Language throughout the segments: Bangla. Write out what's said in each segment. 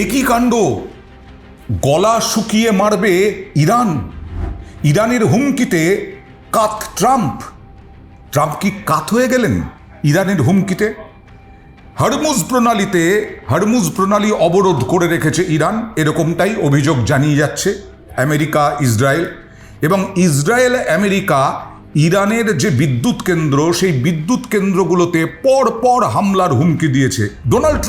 একই কাণ্ড, গলা শুকিয়ে মারবে ইরান। ইরানের হুমকিতে কাত ট্রাম্প। ট্রাম্প কি কাত হয়ে গেলেন ইরানের হুমকিতে? হরমুজ প্রণালী অবরোধ করে রেখেছে ইরান, এরকমটাই অভিযোগ জানিয়ে যাচ্ছে আমেরিকা, ইসরায়েল। এবং ইসরায়েল, আমেরিকা ইরানের যে বিদ্যুৎ কেন্দ্র, সেই বিদ্যুৎ কেন্দ্রগুলোতে পরপর হামলার হুমকি দিয়েছে। ডোনাল্ড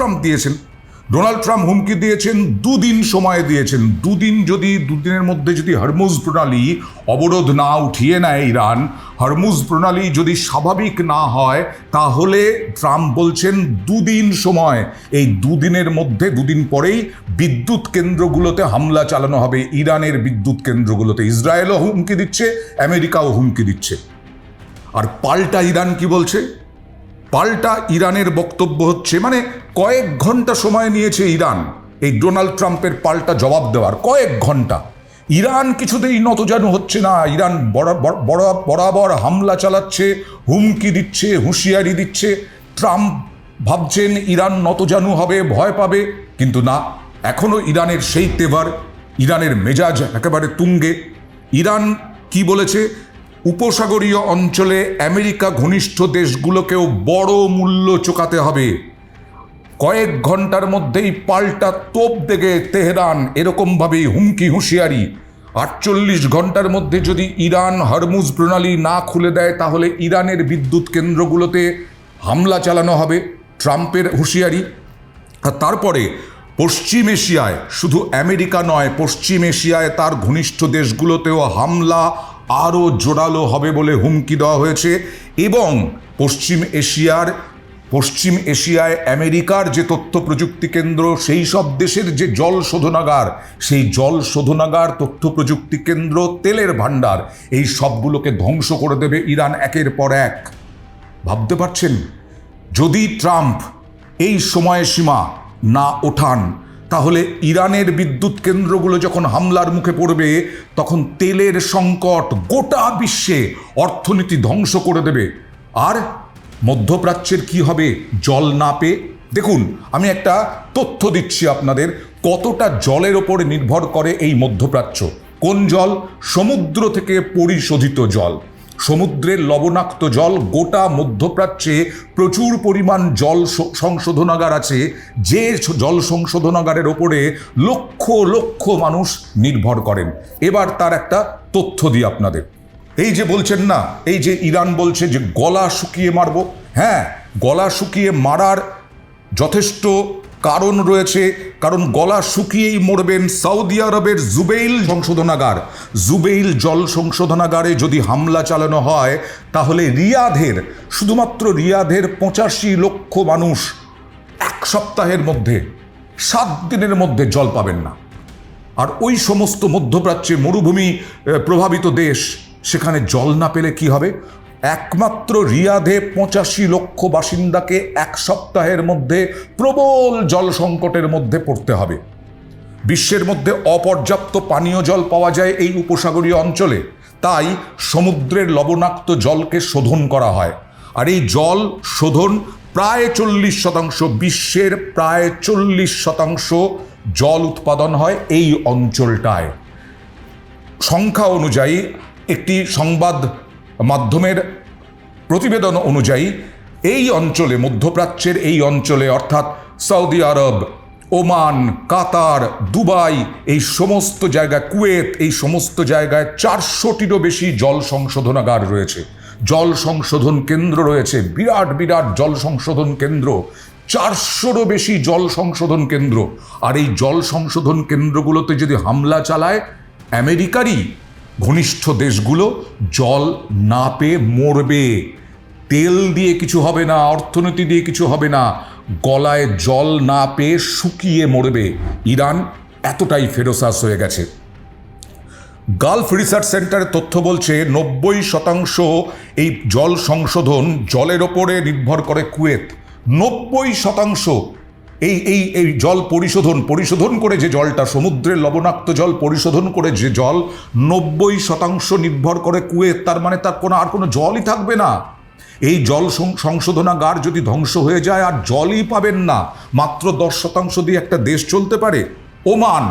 ট্রাম্প হুমকি দিয়েছেন, দুদিন সময় দিয়েছেন। দুদিনের মধ্যে যদি হরমুজ প্রণালী অবরোধ না উঠিয়ে নেয় ইরান, হরমুজ প্রণালী যদি স্বাভাবিক না হয়, তাহলে ট্রাম্প বলছেন দুদিন সময়। এই দুদিনের মধ্যে, দুদিন পরেই বিদ্যুৎ কেন্দ্রগুলোতে হামলা চালানো হবে, ইরানের বিদ্যুৎ কেন্দ্রগুলোতে। ইসরায়েলও হুমকি দিচ্ছে, আমেরিকাও হুমকি দিচ্ছে। আর পাল্টা ইরান কি বলছে? পাল্টা ইরানের বক্তব্য হচ্ছে, মানে কয়েক ঘন্টা সময় নিয়েছে ইরান এই ডোনাল্ড ট্রাম্পের পাল্টা জবাব দেওয়ার। কয়েক ঘন্টা। ইরান কিছুতেই নতজানু হচ্ছে না। ইরান বরাবর হামলা চালাচ্ছে, হুমকি দিচ্ছে, হুঁশিয়ারি দিচ্ছে। ট্রাম্প ভাবছেন ইরান নতজানু হবে, ভয় পাবে, কিন্তু না, এখনো ইরানের সেই তেভার, ইরানের মেজাজ একেবারে তুঙ্গে। ইরান কি বলেছে? উপসাগরীয় অঞ্চলে আমেরিকা ঘনিষ্ঠ দেশগুলোকেও বড় মূল্য চোকাতে হবে। কয়েক ঘন্টার মধ্যেই পাল্টা তোপ দেগে তেহরান, এরকমভাবেই হুমকি হুঁশিয়ারি। 48 ঘন্টার মধ্যে যদি ইরান হরমুজ প্রণালী না খুলে দেয়, তাহলে ইরানের বিদ্যুৎ কেন্দ্রগুলোতে হামলা চালানো হবে, ট্রাম্পের হুঁশিয়ারি। আর তারপরে পশ্চিম এশিয়ায়, শুধু আমেরিকা নয়, পশ্চিম এশিয়ায় তার ঘনিষ্ঠ দেশগুলোতেও হামলা আরও জোরালো হবে বলে হুমকি দেওয়া হয়েছে। এবং পশ্চিম এশিয়ায় আমেরিকার যে তথ্য প্রযুক্তি কেন্দ্র, সেই সব দেশের যে জল শোধনাগার, সেই জল শোধনাগার, তথ্য প্রযুক্তি কেন্দ্র, তেলের ভাণ্ডার, এই সবগুলোকে ধ্বংস করে দেবে ইরান একের পর এক। ভাবতে পারছেন? যদি ট্রাম্প এই সময়সীমা না ওঠান, তাহলে ইরানের বিদ্যুৎ কেন্দ্রগুলো যখন হামলার মুখে পড়বে, তখন তেলের সংকট গোটা বিশ্বে অর্থনীতি ধ্বংস করে দেবে। আর মধ্যপ্রাচ্যের কি হবে জল না পেয়ে? দেখুন, আমি একটা তথ্য দিচ্ছি আপনাদের, কতটা জলের ওপরে নির্ভর করে এই মধ্যপ্রাচ্য। কোন জল? সমুদ্র থেকে পরিশোধিত জল। সমুদ্রের লবণাক্ত জল। গোটা মধ্যপ্রাচ্যে প্রচুর পরিমাণ জল সংশোধনাগার আছে, যে জল সংশোধনাগারের ওপরে লক্ষ লক্ষ মানুষ নির্ভর করেন। এবার তার একটা তথ্য দিই আপনাদের। এই যে বলছেন না, এই যে ইরান বলছে যে গলা শুকিয়ে মারব, হ্যাঁ, গলা শুকিয়ে মারার যথেষ্ট কারণ রয়েছে। কারণ গলা শুকিয়েই মরবেন। সৌদি আরবের জুবেইল জল সংশোধনাগারে যদি হামলা চালানো হয়, তাহলে শুধুমাত্র রিয়াধের 85 লক্ষ মানুষ 1 সপ্তাহের মধ্যে, 7 দিনের মধ্যে জল পাবেন না। আর ওই সমস্ত মধ্যপ্রাচ্যে মরুভূমি প্রভাবিত দেশ, সেখানে জল না পেলে কি হবে? একমাত্র রিয়াধে 85 লক্ষ বাসিন্দাকে 1 সপ্তাহের মধ্যে প্রবল জল সংকটের মধ্যে পড়তে হবে। বিশ্বের মধ্যে অপর্যাপ্ত পানীয় জল পাওয়া যায় এই উপসাগরীয় অঞ্চলে, তাই সমুদ্রের লবণাক্ত জলকে শোধন করা হয়। আর এই জল শোধন প্রায় 40%, বিশ্বের প্রায় 40% জল উৎপাদন হয় এই অঞ্চলটায়। সংখ্যা অনুযায়ী, একটি সংবাদ মাধ্যমের প্রতিবেদন অনুযায়ী, এই অঞ্চলে, মধ্যপ্রাচ্যের এই অঞ্চলে, অর্থাৎ সৌদি আরব, ওমান, কাতার, দুবাই, এই সমস্ত জায়গায়, কুয়েত, এই সমস্ত জায়গায় 400টিরও বেশি জল সংশোধনাগার রয়েছে, জল সংশোধন কেন্দ্র রয়েছে। বিরাট বিরাট জল সংশোধন কেন্দ্র, 400রও বেশি জল সংশোধন কেন্দ্র। আর এই জল সংশোধন কেন্দ্রগুলোতে যদি হামলা চালায় আমেরিকারই ঘনিষ্ঠ দেশগুলো, জল না পেয়ে মরবে। তেল দিয়ে কিছু হবে না, অর্থনীতি দিয়ে কিছু হবে না, গলায় জল না পেয়ে শুকিয়ে মরবে। ইরান এতটাই ফেরোসাস হয়ে গেছে। গালফ রিসার্চ সেন্টারের তথ্য বলছে 90% এই জল সংশোধন, জলের ওপরে নির্ভর করে কুয়েত। 90% এই জল পরিশোধন করে যে জলটা, সমুদ্রের লবণাক্ত জল পরিশোধন করে যে জল, 90% নির্ভর করে কুয়েত। তার মানে তার আর কোনো জলই থাকবে না। এই জল সংশোধনাগার যদি ধ্বংস হয়ে যায় আর জলই পাবেন না, মাত্র 10% দিয়ে একটা দেশ চলতে পারে। ওমান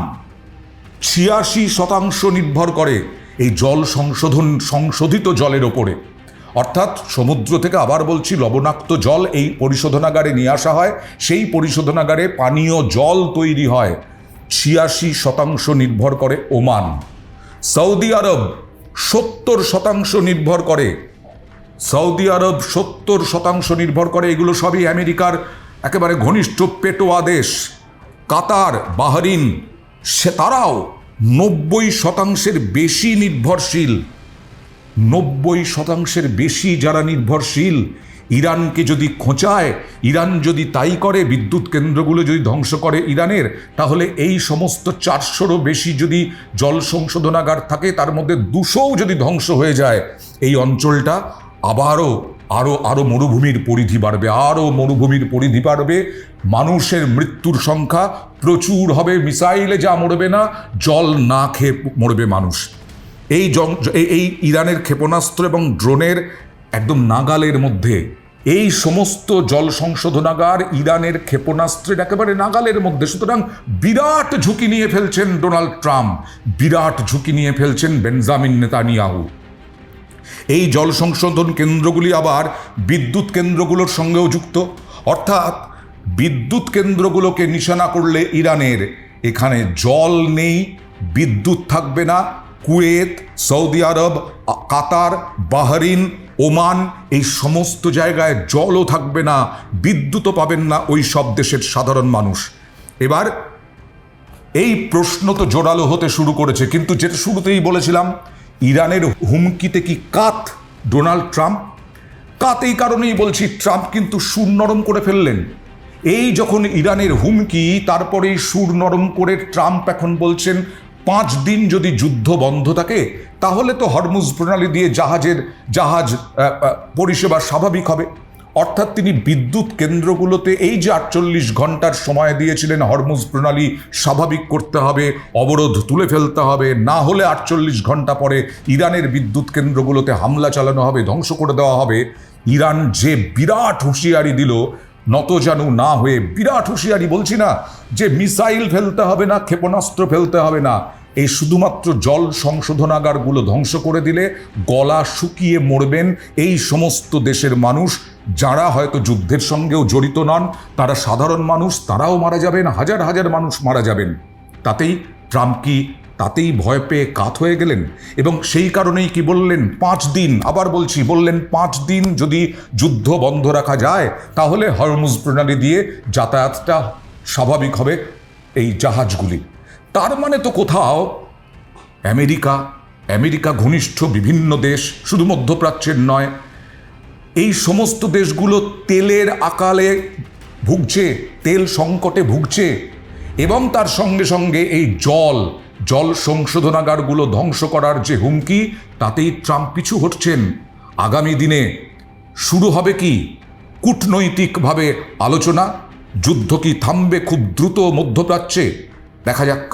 86% নির্ভর করে এই জল সংশোধিত জলের ওপরে। অর্থাৎ সমুদ্র থেকে, আবার বলছি, লবণাক্ত জল এই পরিশোধনাগারে নিয়ে আসা হয়, সেই পরিশোধনাগারে পানীয় জল তৈরি হয়। 86% নির্ভর করে ওমান। সৌদি আরব 70% নির্ভর করে। সৌদি আরব 70% নির্ভর করে। এগুলো সবই আমেরিকার একেবারে ঘনিষ্ঠ পেটোয়া দেশ। কাতার, বাহরিন, তারাও 90%-এর বেশি নির্ভরশীল। 90%-এর বেশি যারা নির্ভরশীল, ইরানকে যদি খোঁচায়, ইরান যদি তাই করে, বিদ্যুৎ কেন্দ্রগুলো যদি ধ্বংস করে ইরানের, তাহলে এই সমস্ত 400-রও বেশি যদি জল সংশোধনাগার থাকে, তার মধ্যে 200ও যদি ধ্বংস হয়ে যায়, এই অঞ্চলটা আরও মরুভূমির পরিধি বাড়বে, আরও মরুভূমির পরিধি বাড়বে। মানুষের মৃত্যুর সংখ্যা প্রচুর হবে। মিসাইলে যা মরবে না, জল না খেয়ে মরবে মানুষ। এই ইরানের ক্ষেপণাস্ত্র এবং ড্রোনের একদম নাগালের মধ্যে এই সমস্ত জল সংশোধনাগার, ইরানের ক্ষেপণাস্ত্রের একেবারে নাগালের মধ্যে। সুতরাং বিরাট ঝুঁকি নিয়ে ফেলছেন ডোনাল্ড ট্রাম্প, বিরাট ঝুঁকি নিয়ে ফেলছেন বেঞ্জামিন নেতানিয়াহু। এই জল সংশোধন কেন্দ্রগুলি আবার বিদ্যুৎ কেন্দ্রগুলোর সঙ্গেও যুক্ত। অর্থাৎ বিদ্যুৎ কেন্দ্রগুলোকে নিশানা করলে ইরানের এখানে জল নেই, বিদ্যুৎ থাকবে না। কুয়েত, সৌদি আরব, কাতার, বাহরিন, ওমান, এই সমস্ত জায়গায় জলও থাকবে না, বিদ্যুৎও পাবেন না ওই সব দেশের সাধারণ মানুষ। এবার এই প্রশ্ন তো জোরালো হতে শুরু করেছে, কিন্তু যেটা শুরুতেই বলেছিলাম, ইরানের হুমকিতে কি কাত ডোনাল্ড ট্রাম্প? কাত এই কারণেই বলছি, ট্রাম্প কিন্তু সুর নরম করে ফেললেন। এই যখন ইরানের হুমকি, তারপরেই সুর নরম করে ট্রাম্প এখন বলছেন 5 দিন যদি যুদ্ধ বন্ধ থাকে, তাহলে তো হরমুজ প্রণালী দিয়ে জাহাজ পরিষেবা স্বাভাবিক হবে। অর্থাৎ তিনি বিদ্যুৎ কেন্দ্রগুলোতে এই যে 48 ঘন্টার সময় দিয়েছিলেন, হরমুজ প্রণালী স্বাভাবিক করতে হবে, অবরোধ তুলে ফেলতে হবে, না হলে 48 ঘন্টা পরে ইরানের বিদ্যুৎ কেন্দ্রগুলোতে হামলা চালানো হবে, ধ্বংস করে দেওয়া হবে। ইরান যে বিরাট হুঁশিয়ারি দিল, নতজানু না হয়ে বিরাট হুঁশিয়ারি, বলছি না যে মিসাইল ফেলতে হবে না, ক্ষেপণাস্ত্র ফেলতে হবে না, এই শুধুমাত্র জল সংশোধনাগারগুলো ধ্বংস করে দিলে গলা শুকিয়ে মরবেন এই সমস্ত দেশের মানুষ, যারা হয়তো যুদ্ধের সঙ্গেও জড়িত নন। তারা সাধারণ মানুষ, তারাও মারা যাবেন, হাজার হাজার মানুষ মারা যাবেন। তাতেই ভয় পেয়ে কাত হয়ে গেলেন। এবং সেই কারণেই কি বললেন, 5 দিন, আবার বলছি, বললেন 5 দিন যদি যুদ্ধ বন্ধ রাখা যায়, তাহলে হরমুজ প্রণালী দিয়ে যাতায়াতটা স্বাভাবিক হবে এই জাহাজগুলি। তার মানে তো কোথাও আমেরিকা ঘনিষ্ঠ বিভিন্ন দেশ, শুধু মধ্যপ্রাচ্যের নয়, এই সমস্ত দেশগুলো তেলের আকালে ভুগছে, তেল সংকটে ভুগছে। এবং তার সঙ্গে সঙ্গে এই জল সংশোধনাগারগুলো ধ্বংস করার যে হুমকি, তাতেই ট্রাম্প পিছু হটছেন। আগামী দিনে শুরু হবে কি কূটনৈতিকভাবে আলোচনা? যুদ্ধ কি থামবে খুব দ্রুত মধ্যপ্রাচ্যে? দেখা যাক।